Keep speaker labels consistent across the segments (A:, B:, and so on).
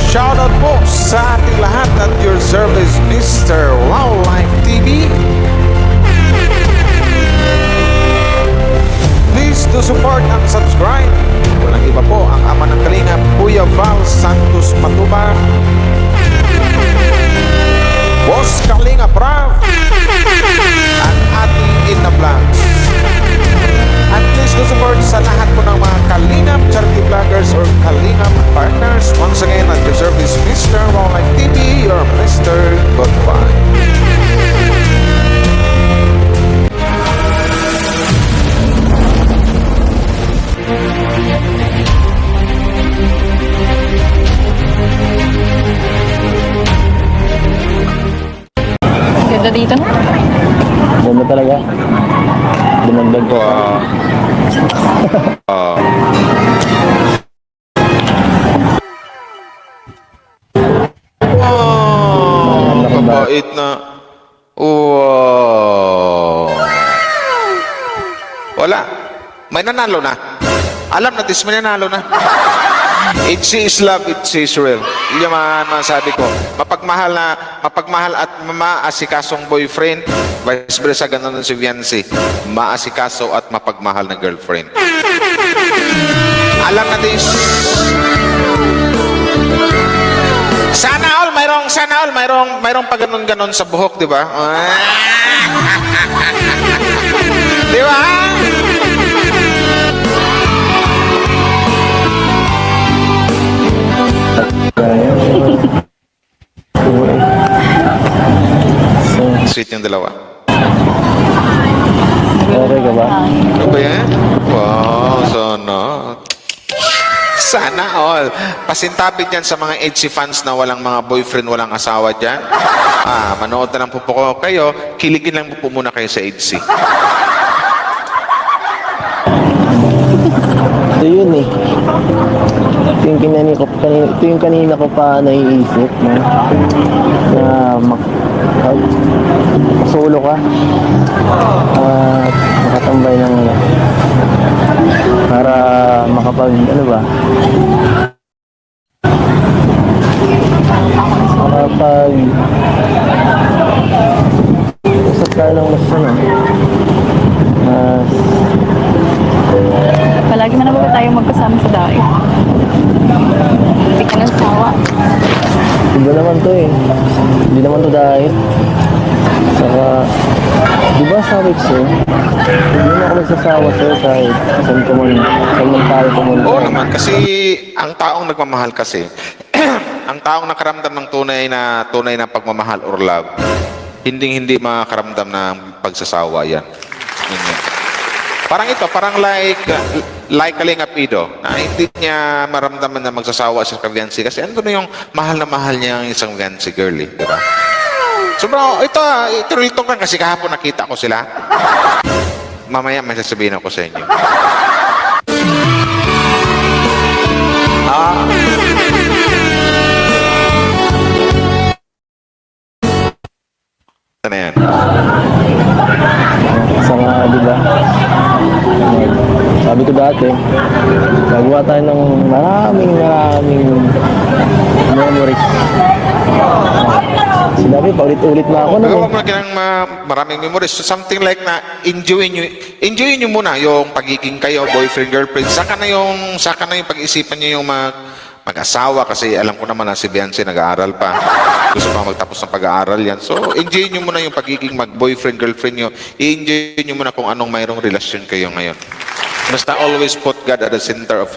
A: Shoutout po sa ating lahat at your service, Mr. Wildlife TV. Please do support and subscribe. Walang iba po ang ama ng Kalingap, Kuya Val Santos Matubang, Boss Kalingap Rav, at ating Ina Vlogs. At please do support sa lahat po ng mga Kalingap charity vloggers or Kalingap partners. Once again, at your service, Mr. Wildlife TV, your Mr. Goodbye.
B: Ganda dito na.
C: Ganda talaga. Dumagdag ko.
A: Wow, kabait na. Wow. Wala. May nanalo na. Alam natin, may nanalo na. It's is love, it's Israel. Yun yung masabi ko. Mapagmahal at maasikasong boyfriend, vice versa, ganun din si Viancy. Maasikaso at mapagmahal na girlfriend. Alam natin, sana all mayroong pag ganon sa buhok, di ba? Di ba? Sweet yung dalawa.
C: Okay ka ba?
A: Ano ba yan? Wow, sana all. Pasintapit yan sa mga edgy fans na walang mga boyfriend, walang asawa dyan. Manood na lang po kayo. Kiligin lang po muna kayo sa edgy.
C: Ito yun eh. Ito yung kanina ko pa naiisip na solo ka at makatambay ng para makapag makapag usap ka ng mas
B: Palagi man na tayo magkasama sa daig. Hindi ka nang sawa.
C: iba naman to eh. Hindi naman to dahil saka di ba sabi ko sa'yo, hindi na ako nagsasawa sa'yo kahit saan man tayo pumunta.
A: Oo naman, kasi ang taong nagmamahal kasi, ang taong nakaramdam ng tunay na pagmamahal or love, hindi makakaramdam ng pagsasawa yan. Parang ito, like Kalingap Ido, na hindi niya maramdaman na magsasawa siya sa Viancy kasi ano na yung mahal na mahal niya ang isang Viancy girl, eh, di ba? So bro, ito real talk lang kasi kahapon nakita ko sila. Mamaya may sasabihin ako sa inyo. Ano yan?
C: Saka di ba, sabi ko dati, gagawa tayo ng maraming memories. Sinabi, paulit-ulit na ako
A: Nagawa mo na ng maraming memories. So something like na enjoyin nyo muna yung pagiging kayo, boyfriend, girlfriend. Saka na yung pag-isipan nyo yung mag-asawa kasi alam ko naman na si Viancy nag-aaral pa. Gusto pa magtapos ng pag-aaral yan. So enjoyin nyo muna yung pagiging mag-boyfriend, girlfriend nyo. I-enjoy nyo muna kung anong mayroong relasyon kayo ngayon. Basta always put God at the center of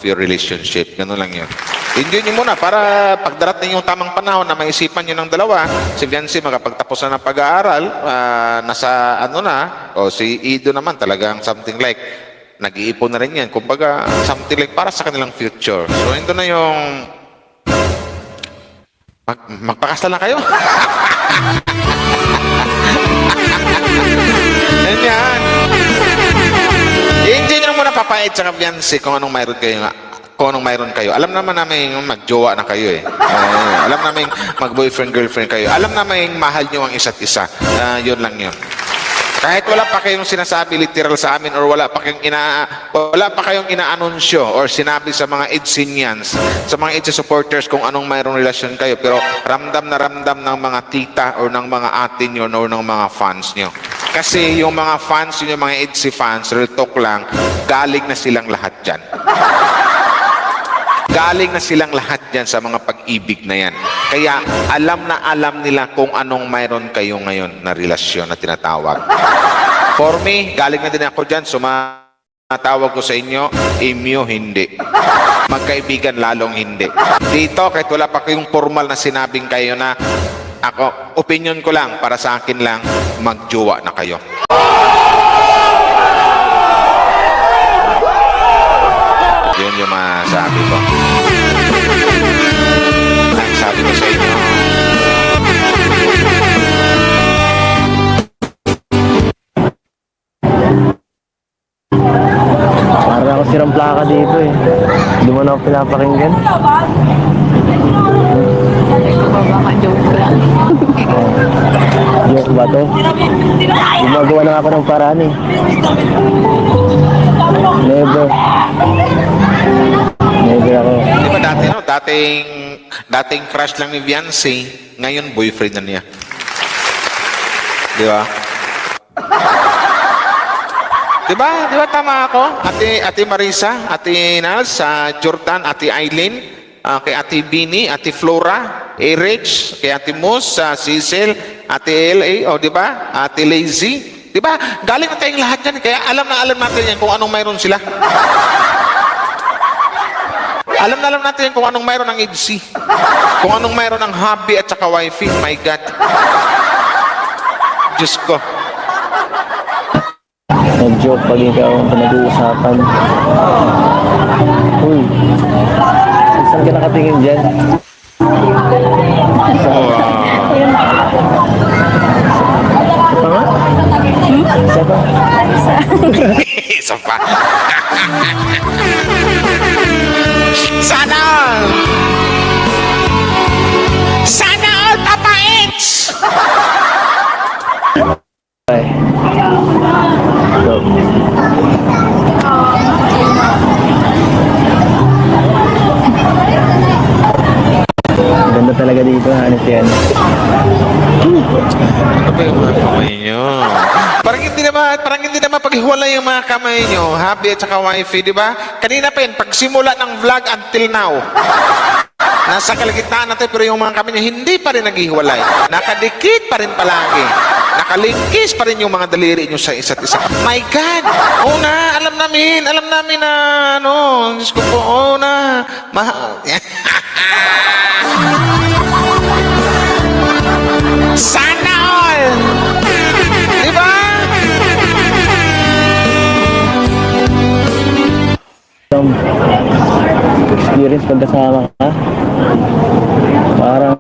A: your relationship. Ganun lang yun. Enjoy nyo muna para pagdarating yung tamang panahon na maisipan nyo ng dalawa, si Viancy makapagtapos na ng pag-aaral, nasa o si Ido naman talagang something like, nag-iipon na rin yan. Kumbaga, something like para sa kanilang future. So, ito na yung magpakasal na kayo. Yan. I-enjoy nyo muna papayad sa Viancy kung anong mayroon kayo. Alam naman namin magjowa na kayo eh. Alam namin mag-boyfriend, girlfriend kayo. Alam namin mahal nyo ang isa't isa. Yun lang yun. Kahit wala pa kayong sinasabi literal sa amin or wala pa kayong inaanunsyo or sinabi sa mga EDSinians, sa mga EDSI supporters kung anong mayroong relasyon kayo, pero ramdam na ramdam ng mga tita or ng mga ate nyo or ng mga fans nyo. Kasi yung mga fans nyo, yung mga EDSI fans, real talk lang, galing na silang lahat dyan. Galing na silang lahat dyan sa mga pag-ibig na yan. Kaya alam na alam nila kung anong mayroon kayo ngayon na relasyon na tinatawag. For me, galing na din ako dyan. Sumatawag ko sa inyo, imyo, hindi. Magkaibigan, lalong hindi. Dito, kahit wala pa kayong formal na sinabing kayo na ako, opinion ko lang, para sa akin lang, magjowa na kayo. Yun yung masabi ko. Ang sabi ko sa inyo,
C: Parang ako sirang plaka dito eh. Hindi mo na ako pinapakinggan.
B: Baka joke lang.
C: Joke ba to? Gumagawa na ako ng paraan eh. Never. Never ako.
A: di ba dati, no? Dating crush lang ni Beyonce, ngayon boyfriend na niya. Di ba? Di ba tama ako? Ate Marisa, Ate Nals, Jordan, Ate Eileen, kay Ate Bini, Ate Flora, Rich, kay Ate Mus, Cecil, Ate LA, di ba? Ate Lazy. Di ba? Galing na tayong lahat yan. Kaya alam na alam natin yan kung anong mayroon sila. Alam na alam natin yan kung anong mayroon ng EDSI. Kung anong mayroon ng hubby at saka wifey. My God. Diyos ko.
C: Nag-joke pag ikaw ang pinag-uusapan. Uy, saan ka nakatingin dyan? Isa pa nga? Isa pa?
A: Isa pa. Sana all! Sana all, Papa Eds!
C: Ay. So, ganda talaga dito, honest yan.
A: Ano ba yung mga kamay nyo? Parang hindi naman paghiwalay yung mga kamay nyo, hubby at saka wifey, di ba? Kanina pa yun, pagsimula ng vlog until now. Nasa kalagitnaan natin, pero yung mga kamay nyo, hindi pa rin naghiwalay. Nakadikit pa rin palagi. Nakalingkis pa rin yung mga daliri nyo sa isa't isa. My God! Oo na, alam namin na, ano, Diyos ko po, oo na. Sana all! Di ba?
C: Experience pagkasama ka, parang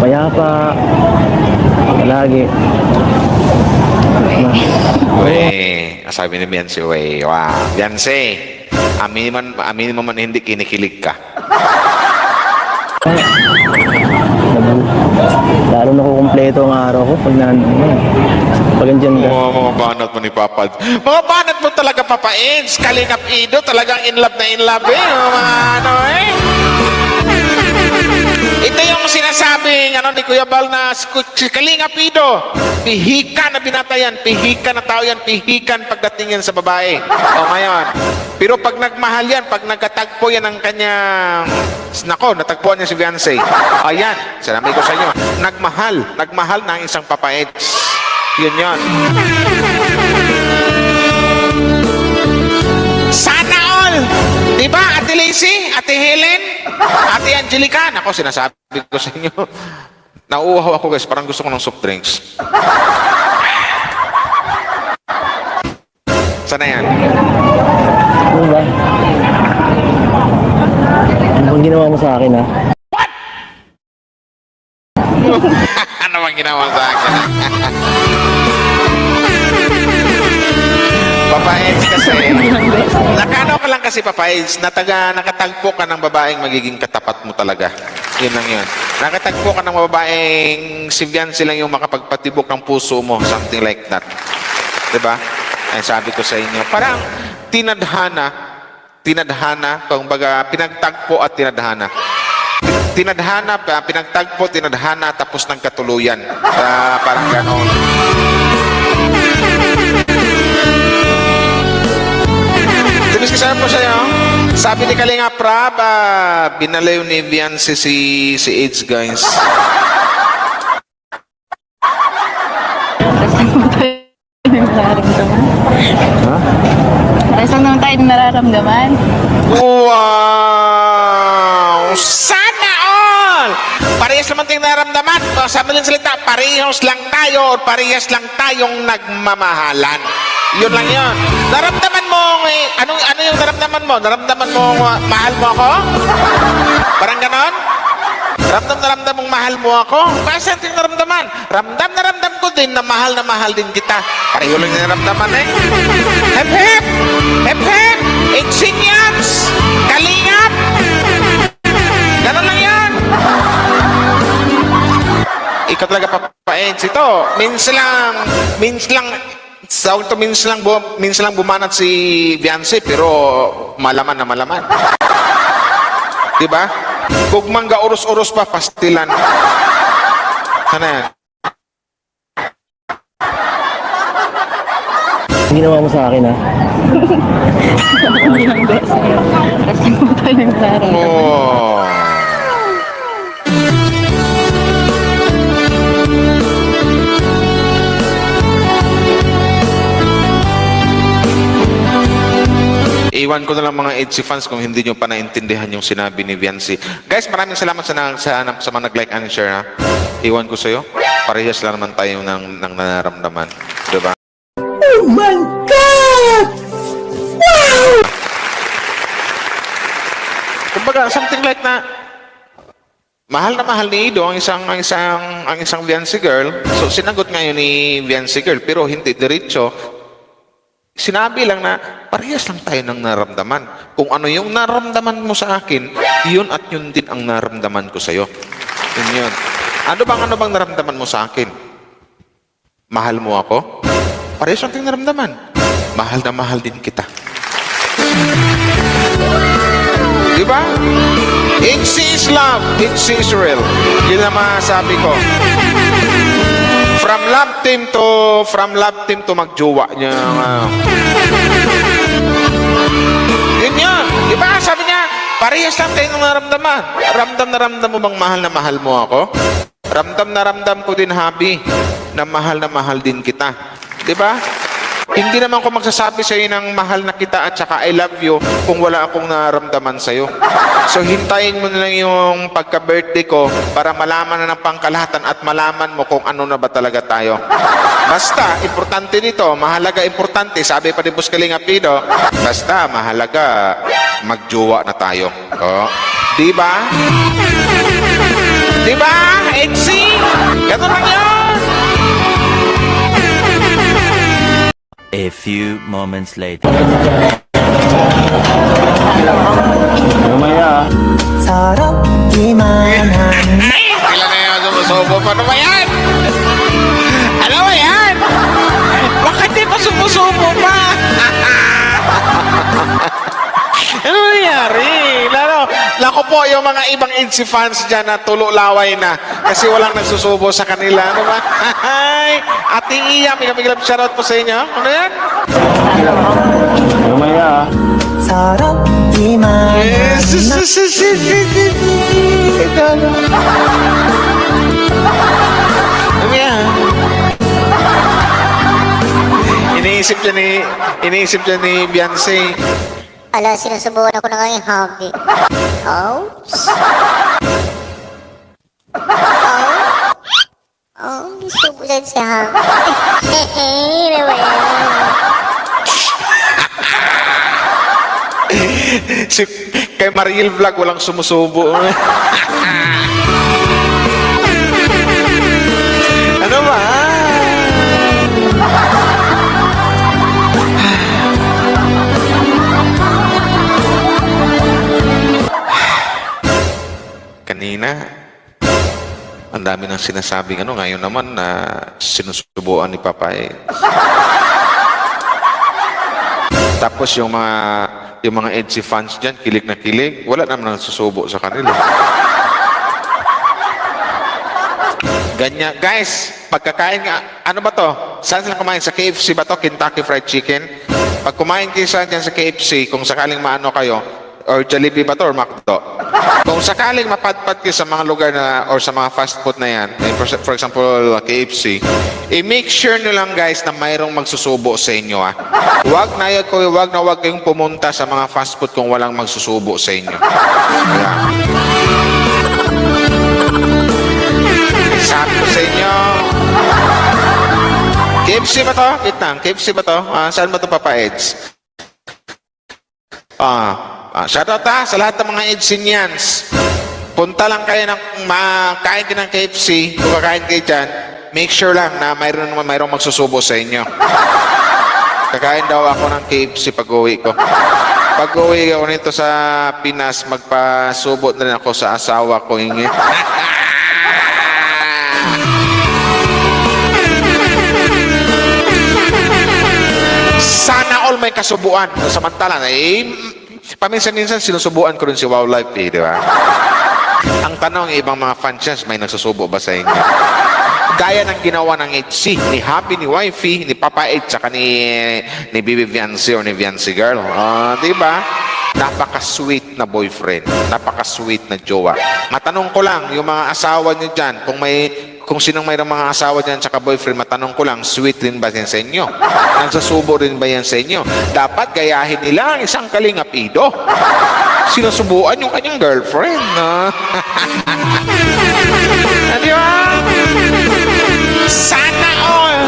C: payapa lagi.
A: Wey, sabi ni Beyonce, wey, wow. Beyonce, aminin mo man hindi kinikilig ka.
C: Lalo nakukumpleto ang araw ko pag pag andyan ka.
A: Mga banat mo ni Papa. Mga banat mo talaga, Papa Eds. Kalingap Ido, talagang in love eh. Mga ano eh. Ito yung sinasabing, ni Kuya Bal na si Kalingap Ido. Pihikan na binatayan, pihikan na tao yan, pihikan pagdating yan sa babae. O ngayon. Pero pag nagmahal yan, pag nagkatagpo yan ng kanyang... Nako, natagpuan niya si Beyonce. Ayan, sinabi ko sa inyo, nagmahal ng isang Papa Eds. Yun yun. Sana all! Diba, Ate Lacy, Ate Helen, Ate Angelica? Nako, sinasabi ko sa inyo. Nauuhaw ako guys, parang gusto ko ng soft drinks. Sana yan?
C: Ano ba? Ano bang ginawa mo sa akin, ha?
A: Ano bang ginawa sa akin? Papa Eds kasi, nakano ka lang kasi, Papa Eds, nakatagpo ka ng babaeng magiging katapat mo talaga. Yun lang yun. Nakatagpo ka ng babaeng si Viancy lang yung makapagpatibok ng puso mo. Something like that. Diba? Ay, sabi ko sa inyo. Parang tinadhana, kumbaga, pinagtagpo at tinadhana. Pinagtagpo, tinadhana, tapos nagkatuluyan. Parang ganon. Tumis ko sabi po sa'yo, sabi ni Kalinga Prab, binalayo ni Viancy si AIDS, guys.
B: Saan naman tayo nararamdaman?
A: Wow! Sana all! Parehas naman tayong naramdaman. Sa madaling salita, parehas lang tayo o parehas lang tayong nagmamahalan. Yun lang yun. Naramdaman mo, ano yung naramdaman mo? Naramdaman mo, mahal mo ako? Parang ganon? Ramdam mong mahal mo ako? Kasi ang naramdaman. Ramdam na ramdam ko din na mahal din kita. Pareho lang yung naramdaman eh. Hep hep! Hep hep! Exinyans! Kalingap! Ganon lang yan. Ikaw talaga, Papa Eds. Ito, minsan lang bumanat si Viancy, pero malaman na malaman. Diba? Kung mangga oros-oros pa, pastilan. Sana yan?
C: Ginawa mo sa akin, ha?
B: Hindi lang beses. Kasi mo tayo nararamdaman.
A: Oh. Iwan ko na lang mga EDSI fans kung hindi nyo pa naintindihan yung sinabi ni Viancy. Guys, maraming salamat sa mga nag-like and share, ha. Iwan ko sa'yo. Parehas lang naman tayo ng nararamdaman. Diba?
D: Oh my God! Wow!
A: Kumbaga, something like na mahal ni Ido ang isang Viancy girl. So, sinagot ngayon ni Viancy girl, pero hindi diretso. Sinabi lang na parehas lang tayo ng naramdaman. Kung ano yung naramdaman mo sa akin, yun at yun din ang naramdaman ko sa'yo. Yun. Ano bang naramdaman mo sa akin? Mahal mo ako? Parehas lang tayong naramdaman. Mahal na mahal din kita. Diba? It's is love. It's Israel. Yun ang masasabi ko. From love team to magjowa niya. Yun yun. Diba? Sabi niya, parehas lang tayo ng naramdaman. Ramdam na ramdam mo bang mahal mo ako? Ramdam na ramdam ko din, Habi, na mahal din kita. Diba? Hindi naman ko magsasabi sa iyo ng mahal na kita at saka I love you kung wala akong naramdaman sa iyo. So hintayin mo na lang yung pagka-birthday ko para malaman na ng pangkalahatan at malaman mo kung ano na ba talaga tayo. Basta, importante dito, mahalaga importante, sabi pa ni Boss Kalinga Pido, basta mahalaga magjowa na tayo. Oh. Diba? Diba? Exi? Ganun lang yun.
E: A few moments later.
C: Mamaya,
D: saraptiman
A: Ay! Kailan na yung sumusubo pa? Ano ba yan? Ano ba yan? Bakit di pa sumusubo pa? Ano nangyari? Lako po yung mga ibang EDSI fans dyan na tulo laway na kasi walang nagsusubo sa kanila. Ano ba? Ay! Ate Iya, may shoutout po sa inyo. Ano yan?
C: mamaya.
D: saraptiman
A: Ano yan? Iniisip niya ni Viancy.
F: Ala, sinusubukan ako ng aking hobby. Ouch! Subukan siya. Ano ba yan?
A: Kay Mariel Vlog, walang sumusubo. Ano ba? kanina, ang dami ng sinasabing ano, ngayon naman na sinusubuan ni Papa eh. Tapos yung mga EDSI fans dyan, kilig na kilig, wala naman nasusubo sa kanila. Ganyan. Guys, pagkakain nga, ano ba to? Saan sila kumain? Sa KFC ba to? Kentucky Fried Chicken? Pag kumain kayo dyan sa KFC, kung sakaling maano kayo, or Jollibee ba to, or McDo? Kung sakaling mapadpad kayo sa mga lugar na, or sa mga fast food na yan, for example, KFC, i-make sure nyo lang guys na mayroong magsusubo sa inyo. Wag kayong pumunta sa mga fast food kung walang magsusubo sa inyo. Yeah. Sabi ko sa inyo, KFC ba to? Wait lang, KFC ba to? Saan ba to, Papa Eds? Shoutout sa lahat ng mga Edsinians. Punta lang kayo ng makain kayo ng KFC, kung kakain kayo dyan, make sure lang na mayroong magsusubo sa inyo. Kakain daw ako ng KFC pag-uwi ko. Pag-uwi ako nito sa Pinas, magpasubo na rin ako sa asawa ko. Sana all may kasubuan. Samantala, paminsan-minsan sinusubuan ko rin si Wow Life, di ba? Ang tanong, ibang mga fans may nagsusubo ba sa inyo? Gaya ng ginawa ng HC, ni Happy, ni Wifey, ni Papa Ed, saka ni Bibi Viancy or ni Viancy Girl. Di ba? Napaka-sweet na boyfriend. Napaka-sweet na jowa. Matanong ko lang, yung mga asawa niyo dyan, kung sinong mayroong mga asawa dyan tsaka boyfriend, matanong ko lang, sweet rin ba yan sa inyo? Nagsasubo rin ba yan sa inyo? Dapat gayahin nila ang isang Kalingap Ido. Sinusubuan yung kanyang girlfriend. Di ba? Sana all!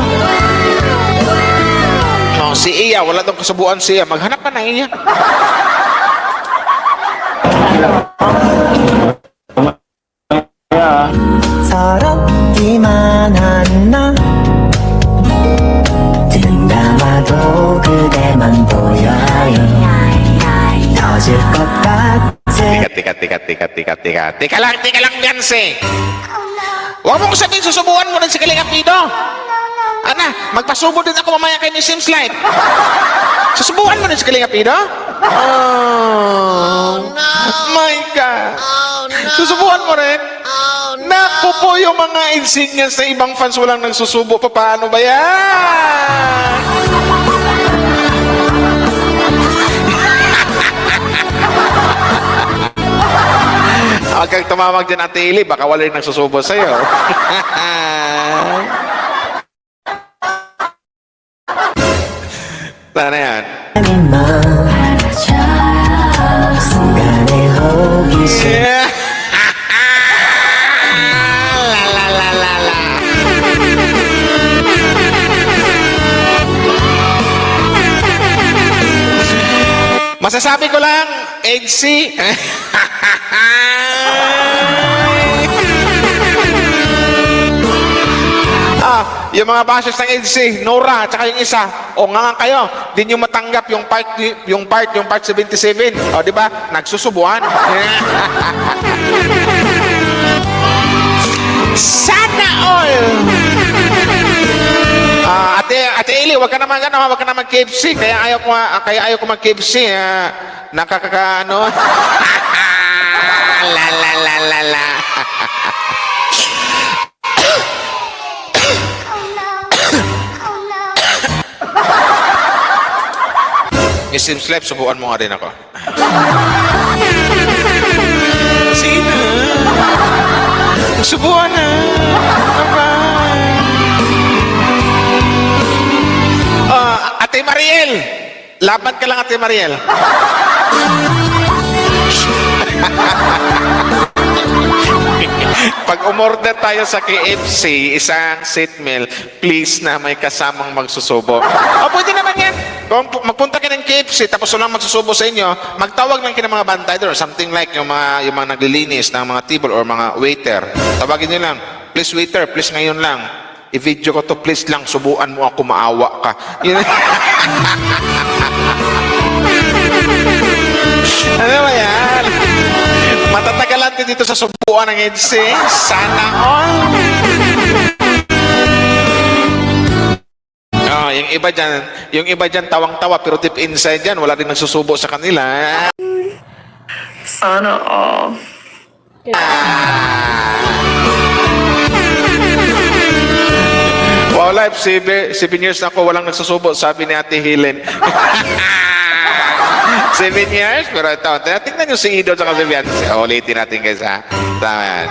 A: Si Iya, wala tong kasubuan si Iya. Maghanap ka ng Iya.
D: 서럽기만 한 나 눈 감아도 그대만 보여요 터질 것 같은
A: Tika lang, Biancy. Huwag mong sabihin, susubuan mo rin si Kalingap Ido. Ana, magpasubo din ako mamaya kay Miss Sims Live. Susubuan mo rin si Kalingap Ido? Oh, no. My God. Oh, no. Susubuan mo rin? Oh, no. Naku po, yung mga insignias na ibang fans walang nagsusubo. Paano ba yan? Huwag kang tumawag dyan, Ate Ili. Baka wala rin nagsusubo sa'yo. Sana yan.
D: 순간의 호기심
A: Masasabi ko lang, EDSI. Yung mga bashers ng EDSI, Nora, at saka yung isa, nga kayo, di nyo matanggap yung part 77. Di ba? Nagsusubuan. Sana all! Ate Eli, wag ka naman KFC. Kaya ayaw ko mag-KFC. Nakakakaano. La. Miss Sims Live, subuan mo nga din ako. Sige na. Subuan na. Ate Mariel! Laban ka lang, Ate Mariel. Pag umorder tayo sa KFC, isang set meal, please na may kasamang magsusubo. Pwede naman yan. Kung magpunta ka ng KFC, tapos walang magsusubo sa inyo, magtawag lang kayo ng mga bantay doon, something like yung mga naglilinis ng mga table or mga waiter. Tawagin nyo lang, please waiter, please ngayon lang. I-video ko to, please lang, subuan mo ako, maawa ka. Ano ba yan? Matatagalan din dito sa subuan ng EDSI. Sana all. Oh, yung iba dyan tawang-tawa pero deep inside dyan, wala din nagsusubo sa kanila.
B: Sana all.
A: Wow, life, 7 years na ako, walang nagsusubo, sabi ni Ate Helen. 7 years? Pero ito, tingnan nyo si Ido at si Beyonce. Ulitin natin guys, ha? Tama yan.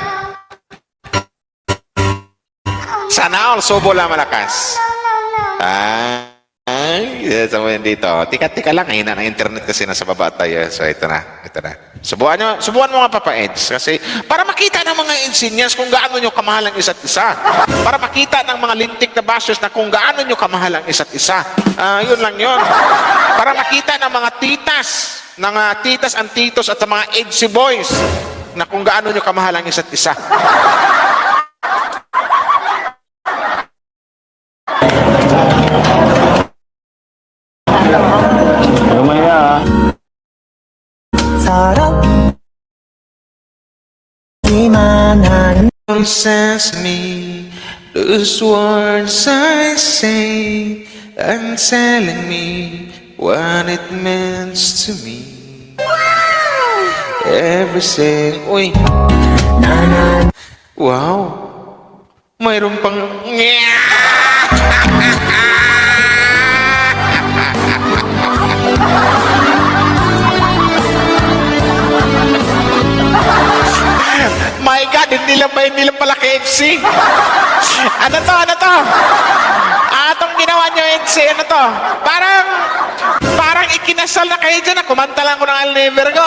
A: Sana all, subo lang malakas. Sama yan dito. Tika lang, hina ng internet kasi nasa baba tayo. So, ito na. Subuan mo nga Papa Eds. Kasi, para makita ng mga engineers kung gaano nyo kamahal ang isa't isa. Para makita ng mga lintik na bashers na kung gaano nyo kamahal ang isa't isa. Yun lang yun. Para makita ng mga titas and titos at mga EDSI boys na kung gaano nyo kamahal ang isa't isa.
C: Mamaya,
D: 서럽기만 한
A: Sesame, those words I say, and telling me what it means to me. Everything, uy,
D: 나는
A: wow, mayroon pang, my God, hindi lang pala KFC. Ano to? Itong ginawa nyo, EDSI, ano to? Parang ikinasal na kayo dyan. Kumanta lang ko ng Alnever ko.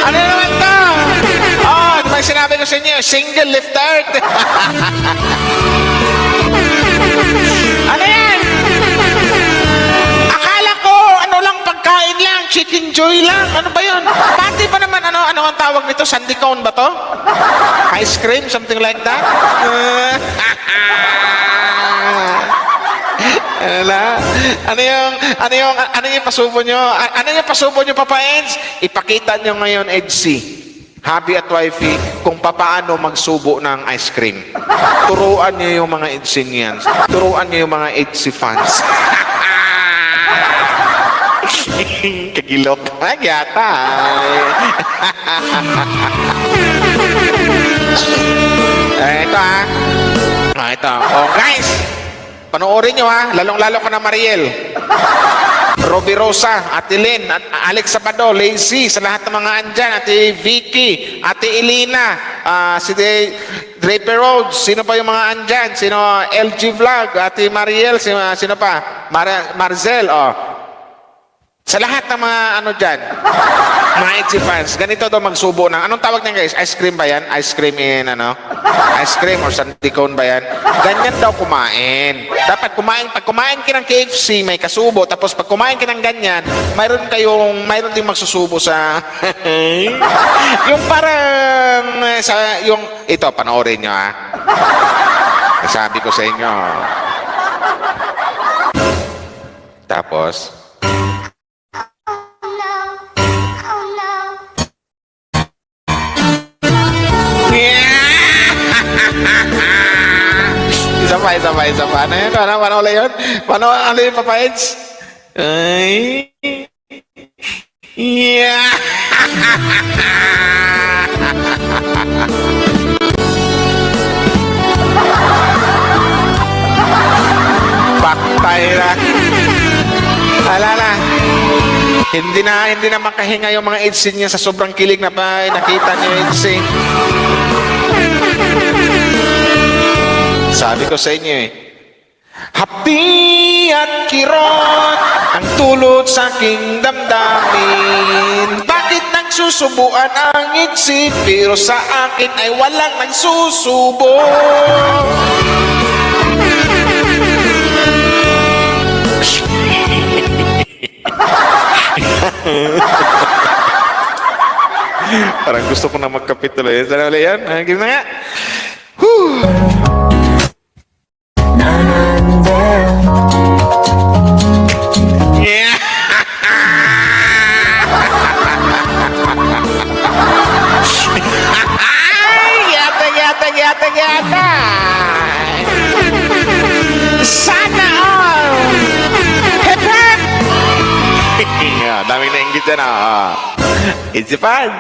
A: Ano naman to? Oh, di ba sinabi ko sa inyo, single lift earth. Ano yan? Akala ko, ano lang, pagkain lang, chicken joy lang. Ano ba yun? Pati ba naman, ano ang tawag nito? Sandy cone ba to? Ice cream? Something like that? Ano yung pasubo nyo? Ano yung pasubo nyo, Papa Eds? Ipakita nyo ngayon, EDSI, hubby at wifey, kung papaano magsubo ng ice cream. Turuan nyo yung mga EDSInians. Turuan nyo yung mga EDSI fans. Kagilok. Magyata. Ito. Oh, guys. Panoorin nyo ha. Lalong-lalo ka na Mariel. Robbie Rosa, Ate Lynn, at Alex Sabado, Lazy, sa lahat ng mga andyan, Ate Vicky, Ate Elena, si Draper Rhodes, sino pa yung mga andyan? Sino? LG Vlog, Ate Mariel, sino pa? Marzel, oh. Sa lahat ng mga ano dyan, mga EDSI fans, ganito daw magsubo ng, anong tawag niyan guys? Ice cream ba yan? Ice cream in ano? Ice cream or sandy cone ba yan? Ganyan daw kumain. Dapat pag kumain ka ng KFC, may kasubo. Tapos pag kumain ka ng ganyan, mayroon ding magsusubo sa, yung parang, ito, panoorin nyo ha. Sabi ko sa inyo. Tapos, isa pa. Ano yun? Paano ulit yun? Paano yung Papa Eds? Ay. Yeah. Paktay na. Alala. Hindi na makahinga yung mga EDSI niya sa sobrang kilig na pa nakita niyo EDSI. Sabi ko sa inyo hapdi at kirot ang tulot sa aking damdamin. Bakit nagsusubuan ang EDSI pero sa akin ay walang nagsusubo? Parang gusto ko na magkapituloy. Sana ulit yan. Gano'n na nga. Yeah. tagayatay! Sana all! Hep hep! Daming nainggit dyan ah. It's fun!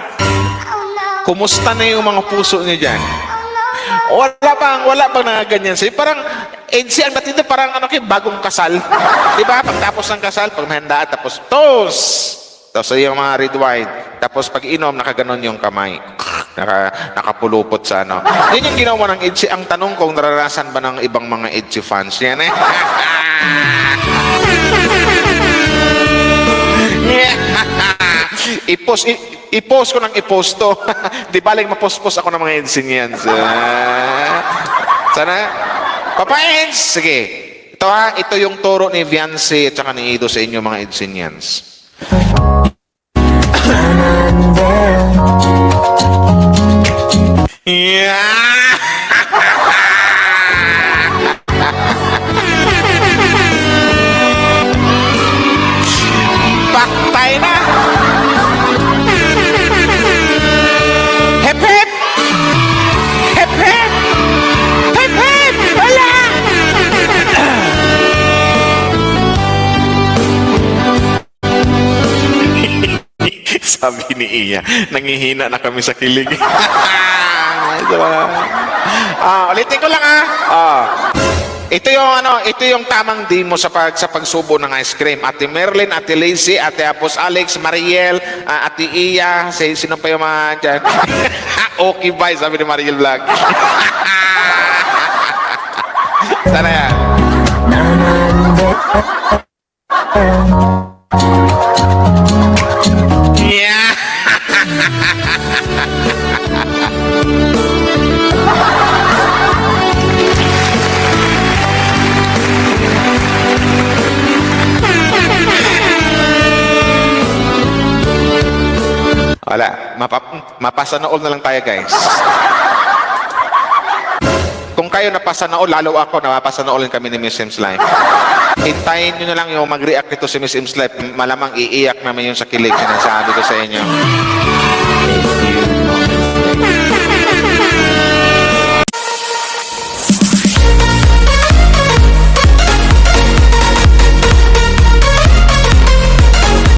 A: Kumusta na yung mga puso niyo dyan? Wala bang nagaganyan sa'yo? Parang, si ang dating doon, parang bagong kasal. Di ba? Pagtapos ng kasal, pag mahandaan, tapos toast! Tapos yung mga red wine. Tapos pag inom, nakaganon yung kamay. Nakapulupot sa ano. Yun yung ginawa ng EDSI. Ang tanong kung naranasan ba ng ibang mga EDSI fans. Yan eh. I-post ko ng i-post to. Di baling ma-post-post ako ng mga EDSInians. Sana? Papa Eds! Sige. Ito ha, ito yung turo ni Viancy at saka ni Ido sa inyo mga EDSInians. Yeah! Paktay na! Hep hep! Hep hep! Hep hep! Wala! Sabi ni Iya, nangihina na kami sa kilig. Ulitin ko lang ito yung tamang demo sa pagsubo ng ice cream. Ate Merlin, Ate Lacey, Ate Apos Alex, Mariel, Ate Iya, sino pa yung mga dyan? Okay, bye, sabi ni Mariel Vlog. Sana yan. Yeah. Wala. Mapasa na all na lang tayo, guys. Kung kayo napasa na all, lalo ako, napasa na all kami ni Miss Sims Life. Hintayin nyo na lang yung mag-react nito si Miss Sims Life. Malamang iiyak namin yung sa kilig. Sinasabi ko sa inyo.